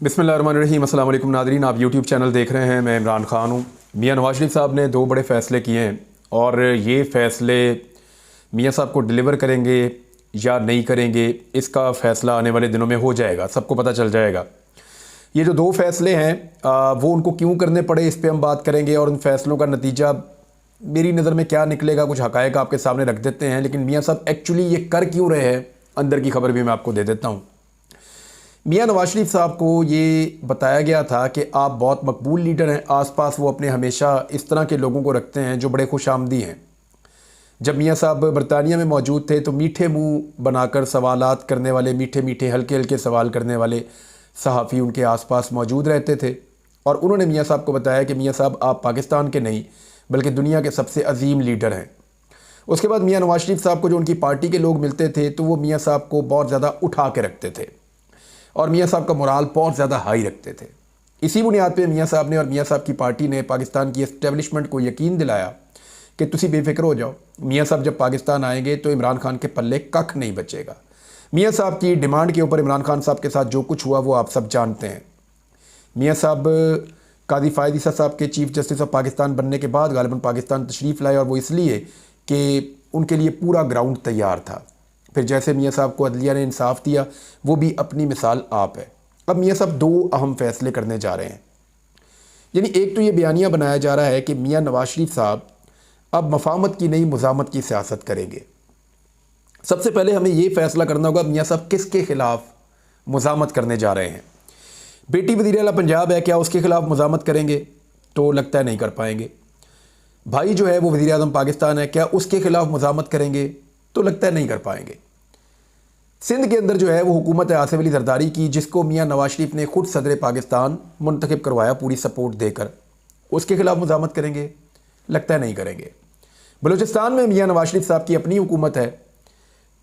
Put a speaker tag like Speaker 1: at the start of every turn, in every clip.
Speaker 1: बिस्मिल्लाहिर्रहमानिर्रहीम। अस्सलाम वालेकुम नादरीन, आप यूट्यूब चैनल देख रहे हैं। मैं इमरान ख़ान हूँ। मियाँ नवाज़ शरीफ साहब ने दो बड़े फ़ैसले किए हैं और ये फ़ैसले मियाँ साहब को डिलीवर करेंगे या नहीं करेंगे, इसका फ़ैसला आने वाले दिनों में हो जाएगा, सबको पता चल जाएगा। ये जो दो फ़ैसले हैं वो उनको क्यों करने पड़े, इस पर हम बात करेंगे और उन फ़ैसलों का नतीजा मेरी नज़र में क्या निकलेगा, कुछ हक़ाइक़ आपके सामने रख देते हैं। लेकिन मियाँ साहब एक्चुअली ये कर क्यों रहे हैं, अंदर की खबर भी मैं आपको दे देता हूँ। मियाँ नवाज़ शरीफ साहब को ये बताया गया था कि आप बहुत मकबूल लीडर हैं, आसपास वो अपने हमेशा इस तरह के लोगों को रखते हैं जो बड़े खुशामदी हैं। जब मियाँ साहब बरतानिया में मौजूद थे तो मीठे मुंह बनाकर सवालात करने वाले, मीठे मीठे हल्के हल्के सवाल करने वाले सहाफ़ी उनके आसपास मौजूद रहते थे और उन्होंने मियाँ साहब को बताया कि मियाँ साहब आप पाकिस्तान के नहीं बल्कि दुनिया के सबसे अजीम लीडर हैं। उसके बाद मियाँ नवाज़ शरीफ साहब को जो उनकी पार्टी के लोग मिलते थे तो वो मियाँ साहब को बहुत ज़्यादा उठा के रखते थे और मियाँ साहब का मोराल बहुत ज़्यादा हाई रखते थे। इसी बुनियाद पे मियाँ साहब ने और मियाँ साहब की पार्टी ने पाकिस्तान की एस्टेब्लिशमेंट को यकीन दिलाया कि तुसी बेफिक्र हो जाओ, मियाँ साहब जब पाकिस्तान आएंगे तो इमरान खान के पल्ले कख नहीं बचेगा। मियाँ साहब की डिमांड के ऊपर इमरान खान साहब के साथ जो कुछ हुआ वो आप सब जानते हैं। मियाँ साहब काजी फ़ायद ईसा साहब के चीफ़ जस्टिस ऑफ पाकिस्तान बनने के बाद गालिबन पाकिस्तान तशरीफ़ लाए और वो इसलिए कि उनके लिए पूरा ग्राउंड तैयार था। फिर जैसे मियाँ साहब को अदलिया ने इंसाफ दिया, वो भी अपनी मिसाल आप है। अब मियाँ साहब दो अहम फैसले करने जा रहे हैं। यानी एक तो ये बयानिया बनाया जा रहा है कि मियाँ नवाज़ शरीफ साहब अब मफामत की नहीं मुज़ामत की सियासत करेंगे। सबसे पहले हमें ये फ़ैसला करना होगा मियाँ साहब किसके ख़िलाफ़ मुज़ामत करने जा रहे हैं। बेटी वज़ीर आला पंजाब है, क्या उसके ख़िलाफ़ मुज़ामत करेंगे? तो लगता है नहीं कर पाएंगे। भाई जो है वो वज़ीर आज़म पाकिस्तान है, क्या उसके ख़िलाफ़ मुज़ामत करेंगे? तो लगता है नहीं कर पाएंगे। सिंध के अंदर जो है वो हुकूमत है आसिफ अली जरदारी की, जिसको मियाँ नवाज़ शरीफ ने खुद सदर पाकिस्तान मुंतखब करवाया पूरी सपोर्ट देकर, उसके ख़िलाफ़ मुज़ामत करेंगे? लगता है नहीं करेंगे। बलूचिस्तान में मियाँ नवाज़ शरीफ साहब की अपनी हुकूमत है,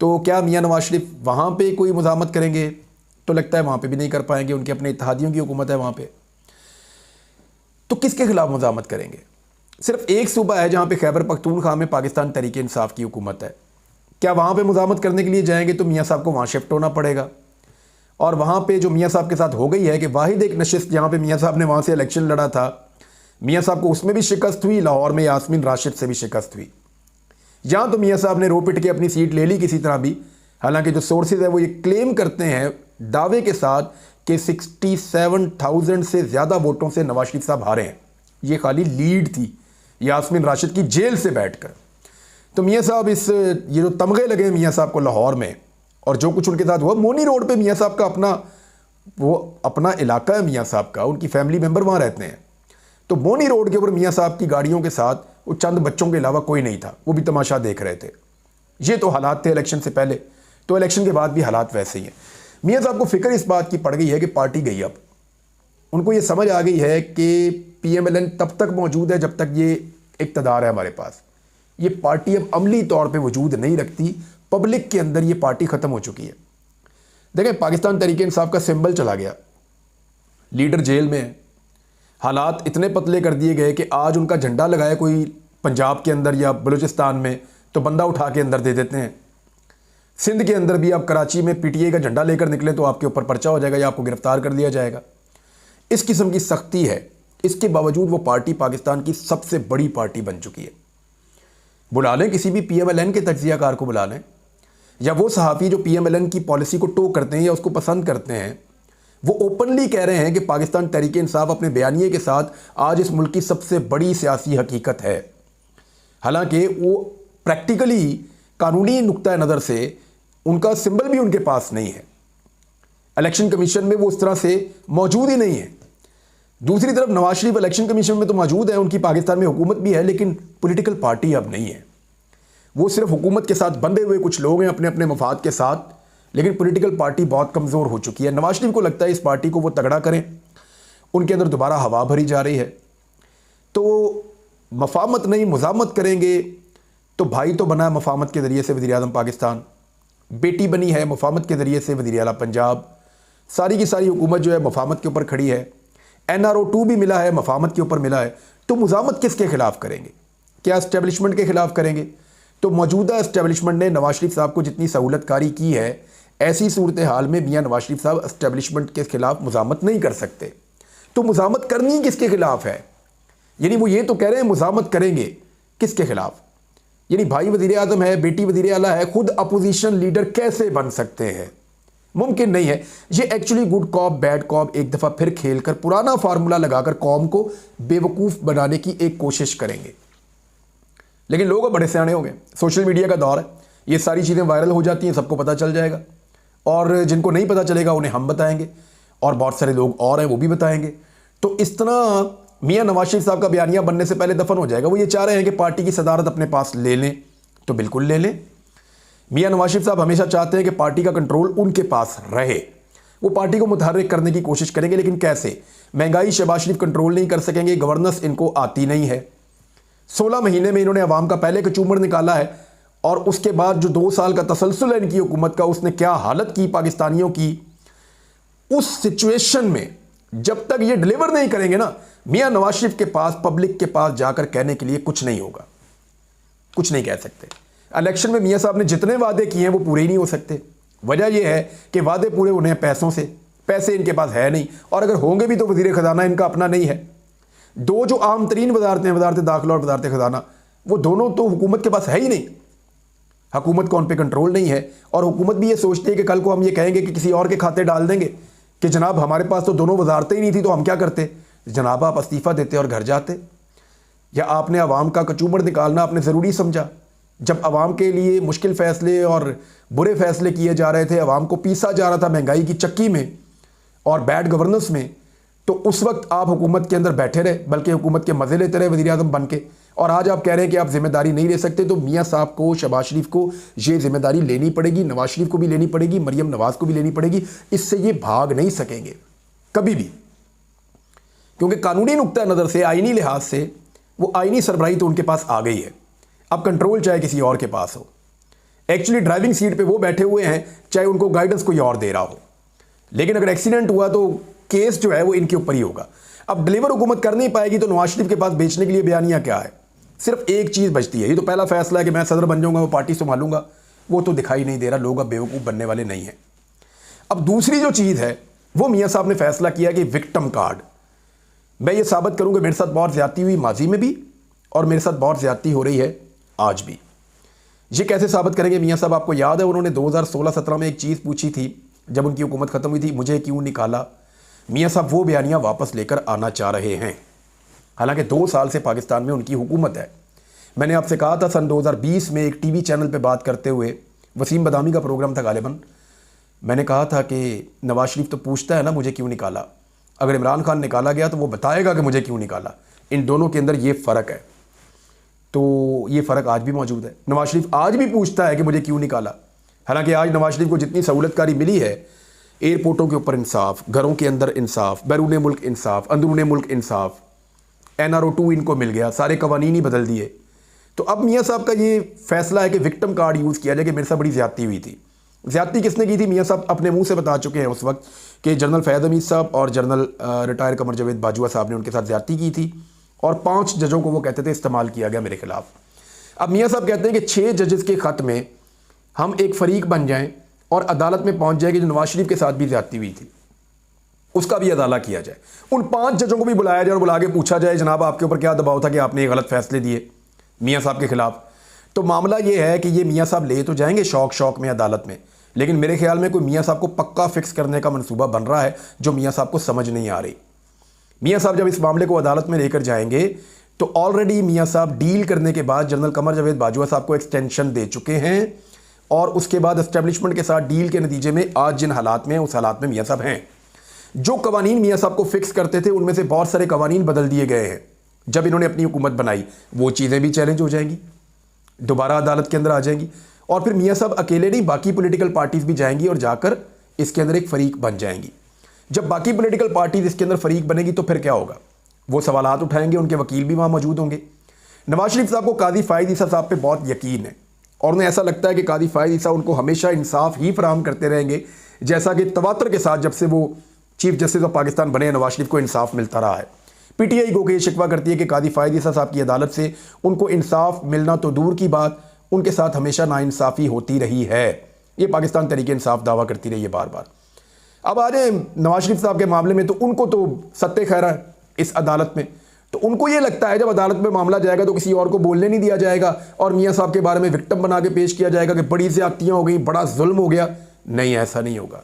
Speaker 1: तो क्या मियाँ नवाज़ शरीफ वहाँ पे कोई मुज़ामत करेंगे? तो लगता है वहाँ पे भी नहीं कर पाएंगे, उनके अपने इत्तेहादियों की हुकूमत है वहाँ पे। तो किसके ख़िलाफ़ मुज़ामत करेंगे? सिर्फ एक सूबा है जहाँ पे खैबर पख्तूनख्वा में पाकिस्तान तहरीक इंसाफ की हुकूमत है, क्या वहाँ पे मुज़ामत करने के लिए जाएंगे तो मियाँ साहब को वहाँ शिफ्ट होना पड़ेगा। और वहाँ पे जो मियाँ साहब के साथ हो गई है कि वाहिद एक नशिस्त जहाँ पे मियाँ साहब ने वहाँ से इलेक्शन लड़ा था, मियाँ साहब को उसमें भी शिकस्त हुई, लाहौर में यास्मीन राशिद से भी शिकस्त हुई। यहाँ तो मियाँ साहब ने रो पिट के अपनी सीट ले ली किसी तरह भी। हालांकि जो सोर्सेज है वो ये क्लेम करते हैं दावे के साथ कि 67,000 से ज़्यादा वोटों से नवाज शरीफ साहब हारे हैं। ये खाली लीड थी यास्मीन राशिद की जेल से बैठकर। तो मियाँ साहब ये जो तमगे लगे मियाँ साहब को लाहौर में और जो कुछ उनके साथ हुआ, मोनी रोड पे मियाँ साहब का अपना इलाका है मियाँ साहब का, उनकी फैमिली मेम्बर वहाँ रहते हैं। तो मोनी रोड के ऊपर मियाँ साहब की गाड़ियों के साथ वो चंद बच्चों के अलावा कोई नहीं था, वो भी तमाशा देख रहे थे। ये तो हालात थे इलेक्शन से पहले, तो इलेक्शन के बाद भी हालात वैसे ही हैं। मियाँ साहब को फिक्र इस बात की पड़ गई है कि पार्टी गई, अब उनको ये समझ आ गई है कि PMLN तब तक मौजूद है जब तक ये इक़्तिदार है हमारे पास। ये पार्टी अब अमली तौर पे वजूद नहीं रखती, पब्लिक के अंदर ये पार्टी ख़त्म हो चुकी है। देखें, पाकिस्तान तहरीक इंसाफ का सिंबल चला गया, लीडर जेल में है, हालात इतने पतले कर दिए गए कि आज उनका झंडा लगाया कोई पंजाब के अंदर या बलूचिस्तान में तो बंदा उठा के अंदर दे देते हैं। सिंध के अंदर भी आप कराची में PTI का झंडा लेकर निकले तो आपके ऊपर पर्चा हो जाएगा या आपको गिरफ्तार कर लिया जाएगा। इस किस्म की सख्ती है, इसके बावजूद वो पार्टी पाकिस्तान की सबसे बड़ी पार्टी बन चुकी है। बुला लें किसी भी PMLN के तज्जियाकार को, बुला लें, या वो सहाफ़ी जो PMLN की पॉलिसी को टो करते हैं या उसको पसंद करते हैं, वो ओपनली कह रहे हैं कि पाकिस्तान तहरीक इंसाफ अपने बयानिए के साथ आज इस मुल्क की सबसे बड़ी सियासी हकीकत है। हालांकि वो प्रैक्टिकली कानूनी नुक्ता नज़र से उनका सिंबल भी उनके पास नहीं है, इलेक्शन कमीशन में वो उस तरह से मौजूद ही नहीं है। दूसरी तरफ नवाज शरीफ इलेक्शन कमीशन में तो मौजूद है, उनकी पाकिस्तान में हुकूमत भी है, लेकिन पॉलिटिकल पार्टी अब नहीं है। वो सिर्फ हुकूमत के साथ बंधे हुए कुछ लोग हैं अपने अपने मफाद के साथ, लेकिन पॉलिटिकल पार्टी बहुत कमज़ोर हो चुकी है। नवाज शरीफ को लगता है इस पार्टी को वो तगड़ा करें, उनके अंदर दोबारा हवा भरी जा रही है। तो मफामत नहीं मुज़ामत करेंगे तो भाई तो बना है मफामत के ज़रिए से वज़ीर आज़म पाकिस्तान, बेटी बनी है मफामत के ज़रिए से वज़ीर आला पंजाब, सारी की सारी हुकूमत जो है मफामत के ऊपर खड़ी है। NRO 2 भी मिला है, मफामत के ऊपर मिला है। तो मुज़ामत किसके ख़िलाफ़ करेंगे? क्या इस्टेब्लिशमेंट के ख़िलाफ़ करेंगे? तो मौजूदा इस्टेब्लिशमेंट ने नवाज शरीफ साहब को जितनी सहूलतकारी की है, ऐसी सूरत हाल में मियां नवाज शरीफ साहब एस्टेब्लिशमेंट के खिलाफ मुज़ामत नहीं कर सकते। तो मुज़ामत करनी किसके खिलाफ है? यानी वो ये तो कह रहे हैं मुज़ामत करेंगे किसके खिलाफ? यानी भाई वज़ीर आज़म है, बेटी वज़ीर आला है, खुद अपोजिशन लीडर कैसे बन सकते हैं? मुमकिन नहीं है। ये actually good cop bad cop एक दफ़ा फिर खेलकर पुराना फार्मूला लगाकर कौम को बेवकूफ़ बनाने की एक कोशिश करेंगे। लेकिन लोग अब बड़े सियाने हो गए, सोशल मीडिया का दौर है, ये सारी चीज़ें वायरल हो जाती हैं, सबको पता चल जाएगा। और जिनको नहीं पता चलेगा उन्हें हम बताएंगे और बहुत सारे लोग और हैं वो भी बताएंगे। तो इस तरह मियां नवाज शरीफ साहब का बयानिया बनने से पहले दफन हो जाएगा। वो ये चाह रहे हैं कि पार्टी की सदारत अपने पास ले लें, तो बिल्कुल ले लें। मियां नवाज शरीफ साहब हमेशा चाहते हैं कि पार्टी का कंट्रोल उनके पास रहे। वो पार्टी को मुतहर्रिक करने की कोशिश करेंगे, लेकिन कैसे? महंगाई शहबाज शरीफ कंट्रोल नहीं कर सकेंगे, गवर्नेंस इनको आती नहीं है। 16 महीने में इन्होंने अवाम का पहले कचूमर निकाला है और उसके बाद जो 2 साल का तसलसल है इनकी हुकूमत का, उसने क्या हालत की पाकिस्तानियों की। उस सिचुएशन में जब तक ये डिलीवर नहीं करेंगे ना, मियां नवाज शरीफ के पास, पब्लिक के पास जाकर कहने के लिए कुछ नहीं होगा, कुछ नहीं कह सकते। इलेक्शन में मियां साहब ने जितने वादे किए हैं वो पूरे ही नहीं हो सकते। वजह यह है कि वादे पूरे होने हैं पैसों से, पैसे इनके पास है नहीं, और अगर होंगे भी तो वजीर खजाना इनका अपना नहीं है। दो जो आम तरीन वजारतें हैं, वजारत दाखिला और वजारत खजाना, वो दोनों तो हुकूमत के पास है ही नहीं। हुकूमत को उन पर कंट्रोल नहीं है, और हुकूमत भी ये सोचती है कि कल को हम ये कहेंगे कि किसी और के खाते डाल देंगे कि जनाब हमारे पास तो दोनों वजारतें ही नहीं थी, तो हम क्या करते? जनाब आप इस्तीफ़ा देते और घर जाते। या आपने अवाम का कचूमर निकालना आपने ज़रूरी समझा? जब अवाम के लिए मुश्किल फ़ैसले और बुरे फ़ैसले किए जा रहे थे, अवाम को पीसा जा रहा था महंगाई की चक्की में और बैड गवर्नेंस में, तो उस वक्त आप हुकूमत के अंदर बैठे रहे, बल्कि हुकूमत के मज़े लेते रहे वज़ीर आज़म बन के। और आज आप कह रहे हैं कि आप जिम्मेदारी नहीं ले सकते। तो मियां साहब को, शहबाज शरीफ को ये जिम्मेदारी लेनी पड़ेगी, नवाज शरीफ को भी लेनी पड़ेगी, मरियम नवाज को भी लेनी पड़ेगी। इससे ये भाग नहीं सकेंगे कभी भी, क्योंकि कानूनी नुक्ता नज़र से, आईनी लिहाज से, वो आईनी सरबराही तो उनके पास आ गई है। अब कंट्रोल चाहे किसी और के पास हो, एक्चुअली ड्राइविंग सीट पे वो बैठे हुए हैं, चाहे उनको गाइडेंस कोई और दे रहा हो। लेकिन अगर एक्सीडेंट हुआ तो केस जो है वो इनके ऊपर ही होगा। अब डिलीवर हुकूमत कर नहीं पाएगी तो नवाज शरीफ के पास बेचने के लिए बयानिया क्या है? सिर्फ एक चीज़ बचती है। ये तो पहला फैसला है कि मैं सदर बन जाऊंगा, वो पार्टी संभालूंगा, वो तो दिखाई नहीं दे रहा। लोग अब बेवकूफ़ बनने वाले नहीं हैं। अब दूसरी जो चीज़ है वो मियाँ साहब ने फैसला किया कि विक्टिम कार्ड, मैं ये साबित करूँगा मेरे साथ बहुत ज़्यादती हुई माजी में भी और मेरे साथ बहुत ज़्यादती हो रही है आज भी। ये कैसे साबित करेंगे मियाँ साहब? आपको याद है उन्होंने 2016-17 में एक चीज़ पूछी थी जब उनकी हुकूमत ख़त्म हुई थी, मुझे क्यों निकाला? मियाँ साहब वो बयानियाँ वापस लेकर आना चाह रहे हैं। हालांकि 2 साल से पाकिस्तान में उनकी हुकूमत है। मैंने आपसे कहा था सन 2020 में एक टीवी चैनल पे बात करते हुए, वसीम बदामी का प्रोग्राम था गालिबन, मैंने कहा था कि नवाज शरीफ तो पूछता है ना मुझे क्यों निकाला, अगर इमरान खान निकाला गया तो वो बताएगा कि मुझे क्यों निकाला। इन दोनों के अंदर ये फ़र्क है। तो ये फ़र्क आज भी मौजूद है। नवाज शरीफ आज भी पूछता है कि मुझे क्यों निकाला। हालांकि आज नवाज शरीफ को जितनी सहूलतकारी मिली है, एयरपोर्टों के ऊपर इंसाफ, घरों के अंदर इंसाफ, बैरून मुल्क इंसाफ, अंदरून मुल्क इंसाफ, NRO 2 इनको मिल गया, सारे कवानीन ही बदल दिए। तो अब मियाँ साहब का ये फैसला है कि विक्टिम कार्ड यूज़ किया जाए कि मेरे साथ बड़ी ज़्यादती हुई थी। ज़्यादती किसने की थी? मियाँ साहब अपने मुंह से बता चुके हैं उस वक्त कि जनरल फैज़ हमीद साहब और जनरल रिटायर कमर जावेद बाजवा साहब ने उनके साथ ज़्यादती की थी, और 5 जजों को वो कहते थे इस्तेमाल किया गया मेरे खिलाफ। अब मियाँ साहब कहते हैं कि 6 जजेस के ख़त में हम एक फ़रीक बन जाएं और अदालत में पहुंच जाए कि जो नवाज शरीफ के साथ भी ज़्यादती हुई थी उसका भी अदाला किया जाए। उन 5 जजों को भी बुलाया जाए और बुला के पूछा जाए जनाब आपके ऊपर क्या दबाव था कि आपने ये गलत फैसले दिए मियाँ साहब के खिलाफ। तो मामला ये है कि ये मियाँ साहब ले तो जाएंगे शौक में अदालत में, लेकिन मेरे ख्याल में कोई मियाँ साहब को पक्का फिक्स करने का मनसूबा बन रहा है जो मियाँ साहब को समझ नहीं आ रही। मियाँ साहब जब इस मामले को अदालत में लेकर जाएंगे तो ऑलरेडी मियाँ साहब डील करने के बाद जनरल कमर जावेद बाजवा साहब को एक्सटेंशन दे चुके हैं, और उसके बाद एस्टेब्लिशमेंट के साथ डील के नतीजे में आज जिन हालात में उस हालात में मियाँ साहब हैं। जो कवानीन मियाँ साहब को फिक्स करते थे उनमें से बहुत सारे कवानीन बदल दिए गए हैं। जब इन्होंने अपनी हुकूमत बनाई वो चीज़ें भी चैलेंज हो जाएंगी, दोबारा अदालत के अंदर आ जाएंगी, और फिर मियाँ साहब अकेले नहीं बाकी पॉलिटिकल पार्टीज़ भी जाएंगी और जाकर इसके अंदर एक फ़रीक बन जाएंगी। जब बाकी पॉलिटिकल पार्टीज़ इसके अंदर फ़रीक बनेगी तो फिर क्या होगा? वो सवालात उठाएंगे, उनके वकील भी वहाँ मौजूद होंगे। नवाज शरीफ साहब को काजी फ़ाइज़ ईसा साहब पे बहुत यकीन है, और उन्हें ऐसा लगता है कि काजी फ़ाइज़ ईसा उनको हमेशा इंसाफ ही फराहम करते रहेंगे, जैसा कि तवातर के साथ जब से वो चीफ जस्टिस ऑफ पाकिस्तान बने नवाज शरीफ को इंसाफ मिलता रहा है। PTI को ये शिकवा करती है कि काजी फ़ाइज़ ईसा साहब की अदालत से उनको इंसाफ मिलना तो दूर की बात, उनके साथ हमेशा नाइंसाफ़ी होती रही है। ये पाकिस्तान तहरीक इंसाफ दावा करती रही है बार बार। अब आ जाए नवाज शरीफ साहब के मामले में, तो उनको तो सत्ते खैरा है इस अदालत में, तो उनको ये लगता है जब अदालत में मामला जाएगा तो किसी और को बोलने नहीं दिया जाएगा और मियाँ साहब के बारे में विक्टिम बना के पेश किया जाएगा कि बड़ी ज़्यादतियाँ हो गई, बड़ा जुल्म हो गया। नहीं, ऐसा नहीं होगा।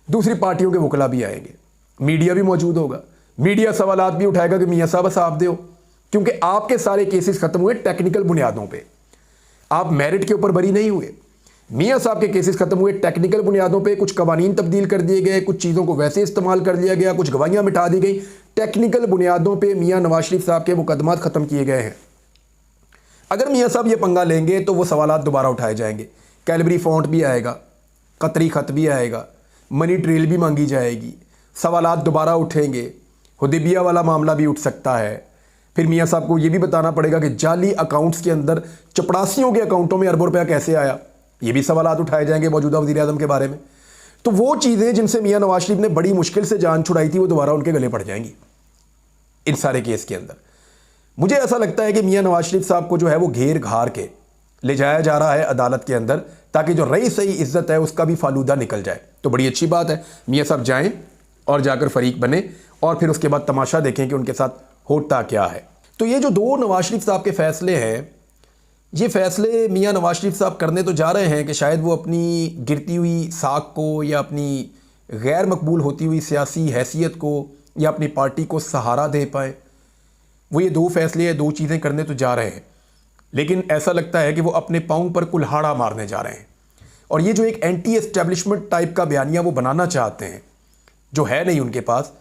Speaker 1: दूसरी पार्टियों के वकला भी आएंगे, मीडिया भी मौजूद होगा, मीडिया सवालात भी उठाएगा कि मियाँ साहब साफ दो, क्योंकि आपके सारे केसेस खत्म हुए टेक्निकल बुनियादों पे, आप मेरिट के ऊपर बरी नहीं हुए। मियाँ साहब के केसेस खत्म हुए टेक्निकल बुनियादों पे, कुछ कवानीन तब्दील कर दिए गए, कुछ चीज़ों को वैसे इस्तेमाल कर लिया गया, कुछ गवाहियाँ मिटा दी गई। टेक्निकल बुनियादों पे मियाँ नवाज शरीफ साहब के मुकदमात ख़त्म किए गए हैं। अगर मियाँ साहब ये पंगा लेंगे तो वो सवालात दोबारा उठाए जाएंगे। कैलबरी फॉन्ट भी आएगा, कतरी ख़त भी आएगा, मनी ट्रेल भी मांगी जाएगी, सवालात दोबारा उठेंगे, हुदैबिया वाला मामला भी उठ सकता है। फिर मियाँ साहब को ये भी बताना पड़ेगा कि जाली अकाउंट्स के अंदर चपड़ासियों के अकाउंटों में अरबों रुपया कैसे आया, ये भी सवालात उठाए जाएंगे मौजूदा वज़ीर-ए-आज़म के बारे में। तो वो चीज़ें जिनसे मियाँ नवाज शरीफ ने बड़ी मुश्किल से जान छुड़ाई थी, वो दोबारा उनके गले पड़ जाएंगी इन सारे केस के अंदर। मुझे ऐसा लगता है कि मियाँ नवाज शरीफ साहब को जो है वो घेर घार के ले जाया जा रहा है अदालत के अंदर, ताकि जो रही सही इज्जत है उसका भी फालूदा निकल जाए। तो बड़ी अच्छी बात है, मियाँ साहब जाएँ और जाकर फरीक बने और फिर उसके बाद तमाशा देखें कि उनके साथ होता क्या है। तो ये जो दो नवाज शरीफ साहब के फ़ैसले हैं, ये फ़ैसले मियाँ नवाज शरीफ साहब करने तो जा रहे हैं कि शायद वो अपनी गिरती हुई साख को या अपनी गैर मकबूल होती हुई सियासी हैसियत को या अपनी पार्टी को सहारा दे पाए। वो ये दो फ़ैसले, दो चीज़ें करने तो जा रहे हैं, लेकिन ऐसा लगता है कि वो अपने पाँव पर कुल्हाड़ा मारने जा रहे हैं। और ये जो एक एंटी एस्टेब्लिशमेंट टाइप का बयानिया वो बनाना चाहते हैं, जो है नहीं उनके पास,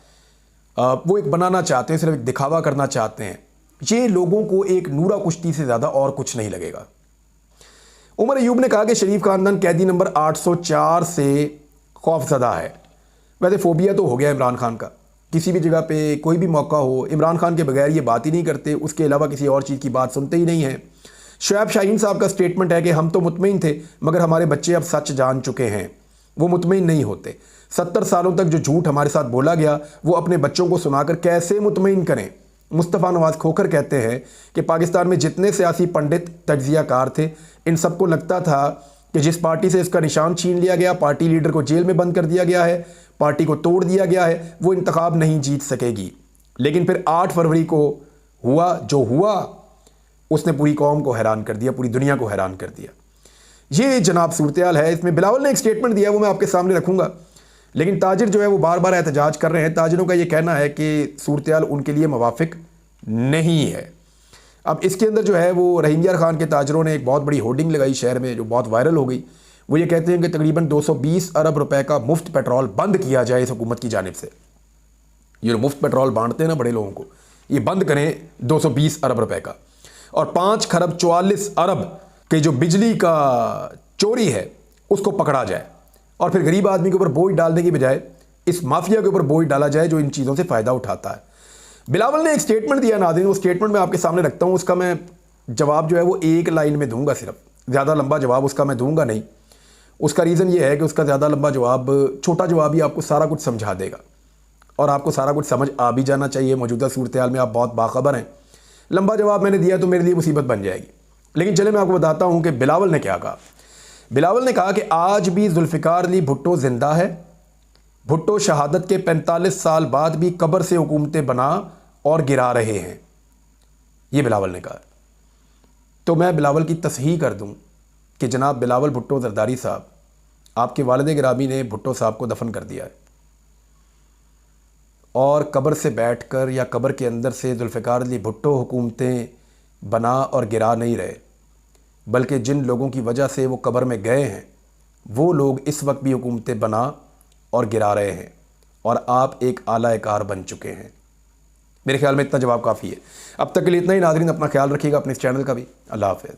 Speaker 1: वो एक बनाना चाहते हैं, सिर्फ एक दिखावा करना चाहते हैं। ये लोगों को एक नूरा कुश्ती से ज़्यादा और कुछ नहीं लगेगा। उमर अयूब ने कहा कि शरीफ खानदान कैदी नंबर 804 से खौफजदा है। वैसे फोबिया तो हो गया इमरान खान का, किसी भी जगह पे कोई भी मौका हो इमरान खान के बगैर ये बात ही नहीं करते, उसके अलावा किसी और चीज़ की बात सुनते ही नहीं हैं। शुएब शाहीन साहब का स्टेटमेंट है कि हम तो मुतमईन थे मगर हमारे बच्चे अब सच जान चुके हैं। वो मुतमईन नहीं होते। 70 सालों तक जो झूठ हमारे साथ बोला गया वो अपने बच्चों को सुनाकर कैसे मुतमईन करें। मुस्तफ़ा नवाज़ खोखर कहते हैं कि पाकिस्तान में जितने सियासी पंडित तज्ज़ियाकार थे, इन सबको लगता था कि जिस पार्टी से इसका निशान छीन लिया गया, पार्टी लीडर को जेल में बंद कर दिया गया है, पार्टी को तोड़ दिया गया है, वो इंतखाब नहीं जीत सकेगी। लेकिन फिर 8 फरवरी को हुआ जो हुआ, उसने पूरी कौम को हैरान कर दिया, पूरी दुनिया को हैरान कर दिया। ये जनाब सूरत-ए-हाल है। इसमें बिलावल ने एक स्टेटमेंट दिया, वो मैं आपके सामने रखूँगा, लेकिन ताजिर जो है वो बार बार एहतजाज कर रहे हैं। ताजिरों का ये कहना है कि सूरत-ए-हाल उनके लिए मुवाफिक नहीं है। अब इसके अंदर जो है वो रहीम यार खान के ताजिरों ने एक बहुत बड़ी होर्डिंग लगाई शहर में, जो बहुत वायरल हो गई। वो ये कहते हैं कि तकरीबन 220 अरब रुपए का मुफ्त पेट्रोल बंद किया जाए इस हुकूमत की जानिब से। ये मुफ्त पेट्रोल बांटते हैं ना बड़े लोगों को, ये बंद करें 220 अरब रुपए का। और 5 खरब 44 अरब के जो बिजली का चोरी है उसको पकड़ा जाए और फिर गरीब आदमी के ऊपर बोझ डालने की बजाय इस माफिया के ऊपर बोझ डाला जाए जो इन चीज़ों से फ़ायदा उठाता है। बिलावल ने एक स्टेटमेंट दिया नाज़रीन, वो स्टेटमेंट मैं आपके सामने रखता हूँ। उसका मैं जवाब जो है वो एक लाइन में दूंगा, सिर्फ ज़्यादा लंबा जवाब उसका मैं दूंगा नहीं। उसका रीज़न ये है कि उसका ज़्यादा लंबा जवाब, छोटा जवाब ही आपको सारा कुछ समझा देगा और आपको सारा कुछ समझ आ भी जाना चाहिए। मौजूदा सूरत-ए-हाल में आप बहुत बाखबर हैं। लंबा जवाब मैंने दिया तो मेरे लिए मुसीबत बन जाएगी। लेकिन चले मैं आपको बताता हूँ कि बिलावल ने क्या कहा। बिलावल ने कहा कि आज भी जुल्फ़िकार अली भुट्टो ज़िंदा है। भुट्टो शहादत के 45 साल बाद भी कब्र से हुकूमतें बना और गिरा रहे हैं, ये बिलावल ने कहा। तो मैं बिलावल की तस्हीह कर दूं कि जनाब बिलावल भुट्टो ज़रदारी साहब, आपके वालिद गिरामी ने भुट्टो साहब को दफन कर दिया है और कब्र से बैठकर या कब्र के अंदर से जुल्फ़िकार अली भुट्टो हुकूमतें बना और गिरा नहीं रहे, बल्कि जिन लोगों की वजह से वो कब्र में गए हैं वो लोग इस वक्त भी हुकूमतें बना और गिरा रहे हैं और आप एक आला कार बन चुके हैं। मेरे ख्याल में इतना जवाब काफ़ी है। अब तक के लिए इतना ही नाज़रीन, अपना ख्याल रखिएगा, अपने इस चैनल का भी। अल्लाह हाफ़िज़।